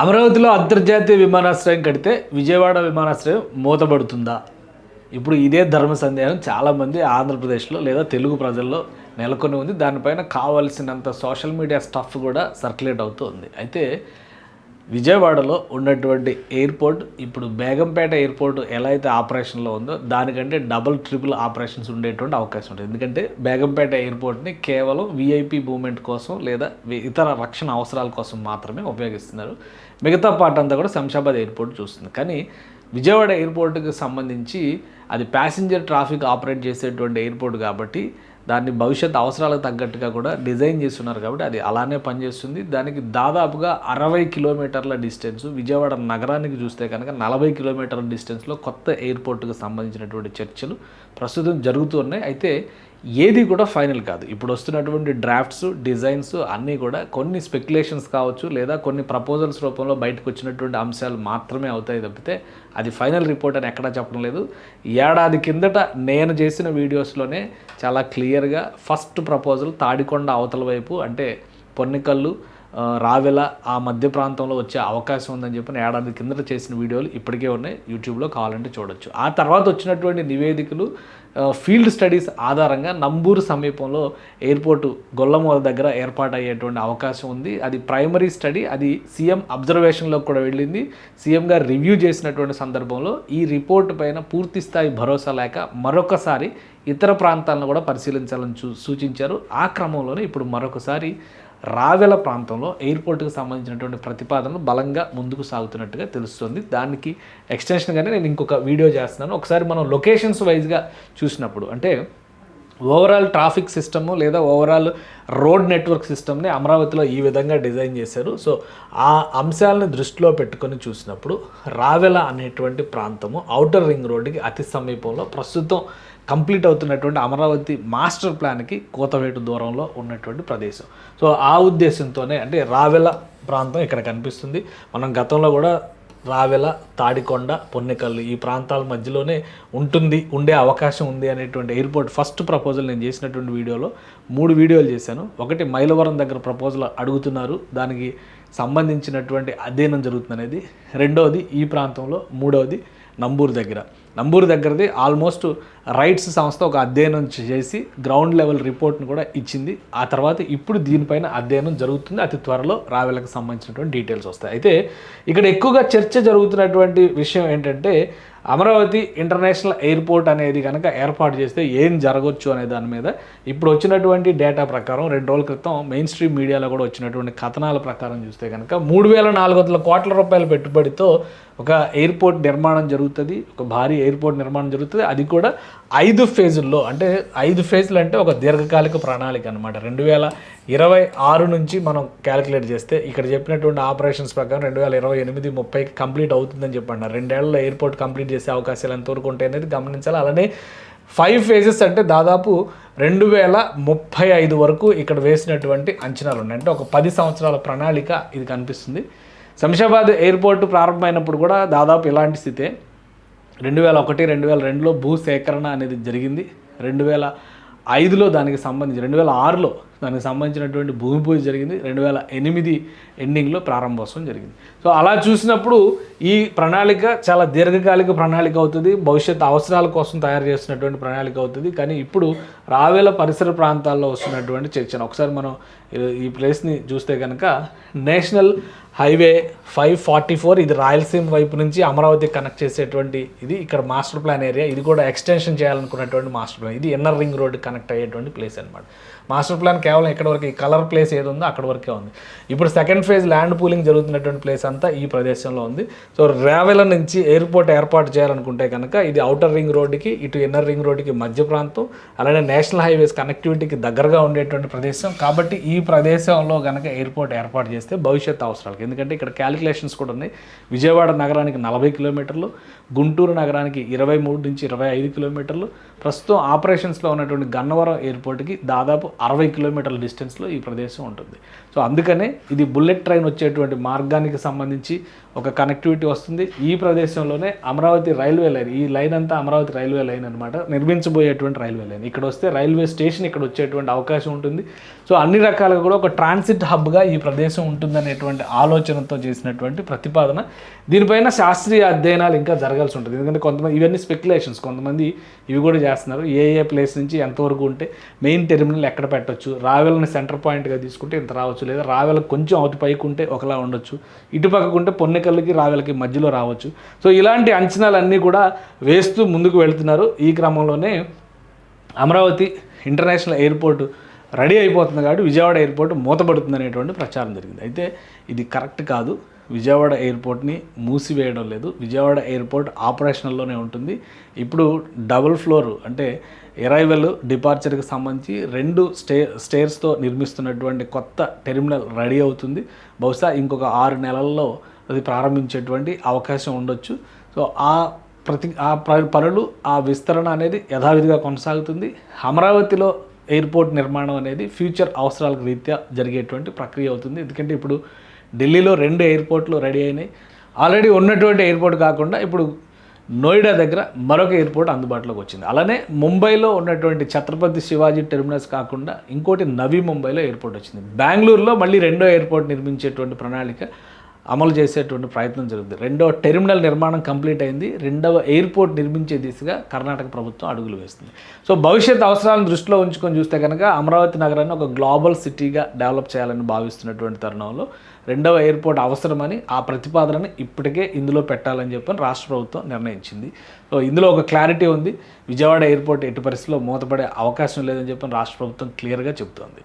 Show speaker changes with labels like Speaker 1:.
Speaker 1: అమరావతిలో అంతర్జాతీయ విమానాశ్రయం కడితే విజయవాడ విమానాశ్రయం మూతపడుతుందా? ఇప్పుడు ఇదే ధర్మ సందేహం చాలామంది ఆంధ్రప్రదేశ్లో లేదా తెలుగు ప్రజల్లో నెలకొని ఉంది. దానిపైన కావాల్సినంత సోషల్ మీడియా స్టఫ్ కూడా సర్క్యులేట్ అవుతూ ఉంది. అయితే విజయవాడలో ఉన్నటువంటి ఎయిర్పోర్ట్ ఇప్పుడు బేగంపేట ఎయిర్పోర్ట్ ఎలా అయితే ఆపరేషన్లో ఉందో దానికంటే డబుల్ ట్రిపుల్ ఆపరేషన్స్ ఉండేటువంటి అవకాశం ఉంటుంది. ఎందుకంటే బేగంపేట ఎయిర్పోర్ట్ని కేవలం విఐపి మూవ్మెంట్ కోసం లేదా ఇతర రక్షణ అవసరాల కోసం మాత్రమే ఉపయోగిస్తున్నారు. మిగతా పార్ట్ అంతా కూడా శంషాబాద్ ఎయిర్పోర్ట్ చూస్తుంది. కానీ విజయవాడ ఎయిర్పోర్ట్కి సంబంధించి అది ప్యాసింజర్ ట్రాఫిక్ ఆపరేట్ చేసేటువంటి ఎయిర్పోర్ట్ కాబట్టి దాన్ని భవిష్యత్ అవసరాలకు తగ్గట్టుగా కూడా డిజైన్ చేస్తున్నారు కాబట్టి అది అలానే పనిచేస్తుంది. దానికి దాదాపుగా 60 కిలోమీటర్ల డిస్టెన్స్, విజయవాడ నగరానికి చూస్తే కనుక 40 కిలోమీటర్ల డిస్టెన్స్లో కొత్త ఎయిర్పోర్ట్కి సంబంధించినటువంటి చర్చలు ప్రస్తుతం జరుగుతున్నాయి. అయితే ఏది కూడా ఫైనల్ కాదు. ఇప్పుడు వస్తున్నటువంటి డ్రాఫ్ట్స్, డిజైన్స్ అన్నీ కూడా కొన్ని స్పెక్యులేషన్స్ కావచ్చు లేదా కొన్ని ప్రపోజల్స్ రూపంలో బయటకు వచ్చినటువంటి అంశాలు మాత్రమే అవుతాయి తప్పితే అది ఫైనల్ రిపోర్ట్ అని ఎక్కడా చెప్పడం లేదు. ఏడాది కిందట నేను చేసిన వీడియోస్లోనే చాలా క్లియర్గా ఫస్ట్ ప్రపోజల్ తాడికొండ అవతల వైపు అంటే పొన్నికల్లు, రావెల ఆ మధ్య ప్రాంతంలో వచ్చే అవకాశం ఉందని చెప్పి ఏడాది కిందట చేసిన వీడియోలు ఇప్పటికే ఉన్నాయి, యూట్యూబ్లో కావాలంటే చూడొచ్చు. ఆ తర్వాత వచ్చినటువంటి నివేదికలు ఫీల్డ్ స్టడీస్ ఆధారంగా నంబూరు సమీపంలో ఎయిర్పోర్టు గొల్లమూల దగ్గర ఏర్పాటు అయ్యేటువంటి అవకాశం ఉంది. అది ప్రైమరీ స్టడీ, అది సీఎం అబ్జర్వేషన్లోకి కూడా వెళ్ళింది. సీఎం గారు రివ్యూ చేసినటువంటి సందర్భంలో ఈ రిపోర్టు పైన పూర్తి స్థాయి భరోసా లేక మరొకసారి ఇతర ప్రాంతాలను కూడా పరిశీలించాలని సూచించారు. ఆ క్రమంలోనే ఇప్పుడు మరొకసారి రావెల ప్రాంతంలో ఎయిర్పోర్ట్కి సంబంధించినటువంటి ప్రతిపాదనలు బలంగా ముందుకు సాగుతున్నట్టుగా తెలుస్తుంది. దానికి ఎక్స్టెన్షన్గానే నేను ఇంకొక వీడియో చేస్తున్నాను. ఒకసారి మనం లొకేషన్స్ వైజ్గా చూసినప్పుడు అంటే ఓవరాల్ ట్రాఫిక్ సిస్టము లేదా ఓవరాల్ రోడ్ నెట్వర్క్ సిస్టమ్ని అమరావతిలో ఈ విధంగా డిజైన్ చేశారు. సో ఆ అంశాలను దృష్టిలో పెట్టుకొని చూసినప్పుడు రావెల అనేటువంటి ప్రాంతము ఔటర్ రింగ్ రోడ్డుకి అతి సమీపంలో ప్రస్తుతం కంప్లీట్ అవుతున్నటువంటి అమరావతి మాస్టర్ ప్లాన్కి కోతవేటు దూరంలో ఉన్నటువంటి ప్రదేశం. సో ఆ ఉద్దేశంతోనే అంటే రావెల ప్రాంతం ఇక్కడ కనిపిస్తుంది. మనం గతంలో కూడా రావెల, తాడికొండ, పొన్నెకల్లు ఈ ప్రాంతాల మధ్యలోనే ఉండే అవకాశం ఉంది అనేటువంటి ఎయిర్పోర్ట్ ఫస్ట్ ప్రపోజల్ నేను చేసినటువంటి వీడియోలో 3 వీడియోలు చేశాను. ఒకటి మైలవరం దగ్గర ప్రపోజల్ అడుగుతున్నారు, దానికి సంబంధించినటువంటి అధ్యయనం జరుగుతుంది అనేది. రెండవది ఈ ప్రాంతంలో, మూడవది నంబూరు దగ్గరది ఆల్మోస్ట్ రైట్స్ సంస్థ ఒక అధ్యయనం చేసి గ్రౌండ్ లెవెల్ రిపోర్ట్ను కూడా ఇచ్చింది. ఆ తర్వాత ఇప్పుడు దీనిపైన అధ్యయనం జరుగుతుంది. అతి త్వరలో రావెలకు సంబంధించినటువంటి డీటెయిల్స్ వస్తాయి. అయితే ఇక్కడ ఎక్కువగా చర్చ జరుగుతున్నటువంటి విషయం ఏంటంటే అమరావతి ఇంటర్నేషనల్ ఎయిర్పోర్ట్ అనేది కనుక ఏర్పాటు చేస్తే ఏం జరగవచ్చు అనే దాని మీద ఇప్పుడు వచ్చినటువంటి డేటా ప్రకారం 2 రోజుల క్రితం మెయిన్ స్ట్రీమ్ మీడియాలో కూడా వచ్చినటువంటి కథనాల ప్రకారం చూస్తే కనుక 3,400 కోట్ల రూపాయల పెట్టుబడితో ఒక ఎయిర్పోర్ట్ నిర్మాణం జరుగుతుంది, ఒక భారీ ఎయిర్పోర్ట్ నిర్మాణం జరుగుతుంది. అది కూడా 5 ఫేజుల్లో, అంటే 5 ఫేజులు అంటే ఒక దీర్ఘకాలిక ప్రణాళిక అనమాట. 2026 నుంచి మనం క్యాలిక్యులేట్ చేస్తే ఇక్కడ చెప్పినటువంటి ఆపరేషన్స్ ప్రకారం 2028-30కి కంప్లీట్ అవుతుందని చెప్పండి. 2 ఏళ్లలో ఎయిర్పోర్ట్ కంప్లీట్ చేసే అవకాశాలు ఎంతవరకు ఉంటాయి అనేది గమనించాలి. అలానే 5 ఫేజెస్ అంటే దాదాపు 2035 వరకు ఇక్కడ వేసినటువంటి అంచనాలు ఉన్నాయి. అంటే ఒక 10 సంవత్సరాల ప్రణాళిక ఇది కనిపిస్తుంది. శంషాబాద్ ఎయిర్పోర్ట్ ప్రారంభమైనప్పుడు కూడా దాదాపు ఇలాంటి స్థితే. 2001-2002లో భూసేకరణ అనేది జరిగింది. 2005లో దానికి సంబంధించి 2006లో దానికి సంబంధించినటువంటి భూమి పూజ జరిగింది. 2008 ఎండింగ్లో ప్రారంభోత్సవం జరిగింది. సో అలా చూసినప్పుడు ఈ ప్రణాళిక చాలా దీర్ఘకాలిక ప్రణాళిక అవుతుంది, భవిష్యత్ అవసరాల కోసం తయారు చేస్తున్నటువంటి ప్రణాళిక అవుతుంది. కానీ ఇప్పుడు రావెల పరిసర ప్రాంతాల్లో వస్తున్నటువంటి చర్చను ఒకసారి మనం ఈ ప్లేస్ని చూస్తే కనుక నేషనల్ హైవే 544 ఇది రాయలసీమ వైపు నుంచి అమరావతి కనెక్ట్ చేసేటువంటి ఇది ఇక్కడ మాస్టర్ ప్లాన్ ఏరియా. ఇది కూడా ఎక్స్టెన్షన్ చేయాలనుకున్నటువంటి మాస్టర్ ప్లాన్. ఇది ఇన్నర్ రింగ్ రోడ్ కనెక్ట్ అయ్యేటువంటి ప్లేస్ అనమాట. మాస్టర్ ప్లాన్ కేవలం ఇక్కడ వరకు ఈ కలర్ ప్లేస్ ఏది ఉందో అక్కడ వరకే ఉంది. ఇప్పుడు సెకండ్ ఫేజ్ ల్యాండ్ పూలింగ్ జరుగుతున్నటువంటి ప్లేస్ అంతా ఈ ప్రదేశంలో ఉంది. సో రావెల నుంచి ఎయిర్పోర్ట్ ఏర్పాటు చేయాలనుకుంటే కనుక ఇది ఔటర్ రింగ్ రోడ్డుకి, ఇటు ఇన్నర్ రింగ్ రోడ్డుకి మధ్య ప్రాంతం, అలానే నేషనల్ హైవేస్ కనెక్టివిటీకి దగ్గరగా ఉండేటువంటి ప్రదేశం. కాబట్టి ఈ ప్రదేశంలో కనుక ఎయిర్పోర్ట్ ఏర్పాటు చేస్తే భవిష్యత్ అవసరాలకు, ఎందుకంటే ఇక్కడ క్యాలిక్యులేషన్స్ కూడా ఉన్నాయి. విజయవాడ నగరానికి 40 కిలోమీటర్లు, గుంటూరు నగరానికి 23-25 కిలోమీటర్లు, ప్రస్తుతం ఆపరేషన్స్లో ఉన్నటువంటి గన్నవరం ఎయిర్పోర్ట్కి దాదాపు 60 కిలోమీటర్ల డిస్టెన్స్లో ఈ ప్రదేశం ఉంటుంది. సో అందుకనే ఇది బుల్లెట్ ట్రైన్ వచ్చేటువంటి మార్గానికి సంబంధించి ఒక కనెక్టివిటీ వస్తుంది. ఈ ప్రదేశంలోనే అమరావతి రైల్వే లైన్, ఈ లైన్ అంతా అమరావతి రైల్వే లైన్ అనమాట, నిర్మించబోయేటువంటి రైల్వే లైన్. ఇక్కడ వస్తే రైల్వే స్టేషన్ ఇక్కడ వచ్చేటువంటి అవకాశం ఉంటుంది. సో అన్ని రకాలుగా కూడా ఒక ట్రాన్సిట్ హబ్గా ఈ ప్రదేశం ఉంటుందనేటువంటి ఆలోచనతో చేసినటువంటి ప్రతిపాదన. దీనిపైన శాస్త్రీయ అధ్యయనాలు ఇంకా జరగాల్సి ఉంటుంది. ఎందుకంటే కొంతమంది ఇవన్నీ స్పెక్యులేషన్స్, కొంతమంది ఇవి కూడా చేస్తున్నారు. ఏ ప్లేస్ నుంచి ఎంతవరకు ఉంటే మెయిన్ టెర్మినల్ ఎక్కడ పెట్టవచ్చు, రావెల్ని సెంటర్ పాయింట్గా తీసుకుంటే ఇంత రావచ్చు, లేదా రావెల కొంచెం అవతి పైకి ఉంటే ఒకలా ఉండొచ్చు, ఇటుపక్కకుంటే పొన్నెకల్లుకి రావెలకి మధ్యలో రావచ్చు. సో ఇలాంటి అంచనాలన్నీ కూడా వేస్తూ ముందుకు వెళ్తున్నారు. ఈ క్రమంలోనే అమరావతి ఇంటర్నేషనల్ ఎయిర్పోర్ట్ రెడీ అయిపోతుంది కాబట్టి విజయవాడ ఎయిర్పోర్ట్ మూతపడుతుంది అనేటువంటి ప్రచారం జరిగింది. అయితే ఇది కరెక్ట్ కాదు. విజయవాడ ఎయిర్పోర్ట్ని మూసివేయడం లేదు. విజయవాడ ఎయిర్పోర్ట్ ఆపరేషనల్లోనే ఉంటుంది. ఇప్పుడు డబుల్ ఫ్లోర్ అంటే అరైవల్ డిపార్చర్కి సంబంధించి 2 స్టేర్స్తో నిర్మిస్తున్నటువంటి కొత్త టెర్మినల్ రెడీ అవుతుంది. బహుశా ఇంకొక 6 నెలల్లో అది ప్రారంభించేటువంటి అవకాశం ఉండొచ్చు. సో ఆ పనులు, ఆ విస్తరణ అనేది యథావిధిగా కొనసాగుతుంది. అమరావతిలో ఎయిర్పోర్ట్ నిర్మాణం అనేది ఫ్యూచర్ అవసరాలకు రీత్యా జరిగేటువంటి ప్రక్రియ అవుతుంది. ఎందుకంటే ఇప్పుడు ఢిల్లీలో 2 ఎయిర్పోర్ట్లు రెడీ అయినాయి. ఆల్రెడీ ఉన్నటువంటి ఎయిర్పోర్ట్ కాకుండా ఇప్పుడు నోయిడా దగ్గర మరొక ఎయిర్పోర్ట్ అందుబాటులోకి వచ్చింది. అలానే ముంబైలో ఉన్నటువంటి ఛత్రపతి శివాజీ టెర్మినస్ కాకుండా ఇంకోటి నవీ ముంబైలో ఎయిర్పోర్ట్ వచ్చింది. బెంగళూరులో మళ్ళీ 2వ ఎయిర్పోర్ట్ నిర్మించేటువంటి ప్రణాళిక అమలు చేసేటువంటి ప్రయత్నం జరుగుతుంది. 2వ టెర్మినల్ నిర్మాణం కంప్లీట్ అయింది. 2వ ఎయిర్పోర్ట్ నిర్మించే దిశగా కర్ణాటక ప్రభుత్వం అడుగులు వేస్తుంది. సో భవిష్యత్ అవసరాలను దృష్టిలో ఉంచుకొని చూస్తే కనుక అమరావతి నగరాన్ని ఒక గ్లోబల్ సిటీగా డెవలప్ చేయాలని భావిస్తున్నటువంటి తరుణంలో 2వ ఎయిర్పోర్ట్ అవసరమని ఆ ప్రతిపాదనని ఇప్పటికే ఇందులో పెట్టాలని చెప్పని రాష్ట్ర ప్రభుత్వం నిర్ణయించింది. సో ఇందులో ఒక క్లారిటీ ఉంది. విజయవాడ ఎయిర్పోర్ట్ ఎట్టి పరిస్థితిలో మూతపడే అవకాశం లేదని చెప్పని రాష్ట్ర ప్రభుత్వం క్లియర్గా చెబుతోంది.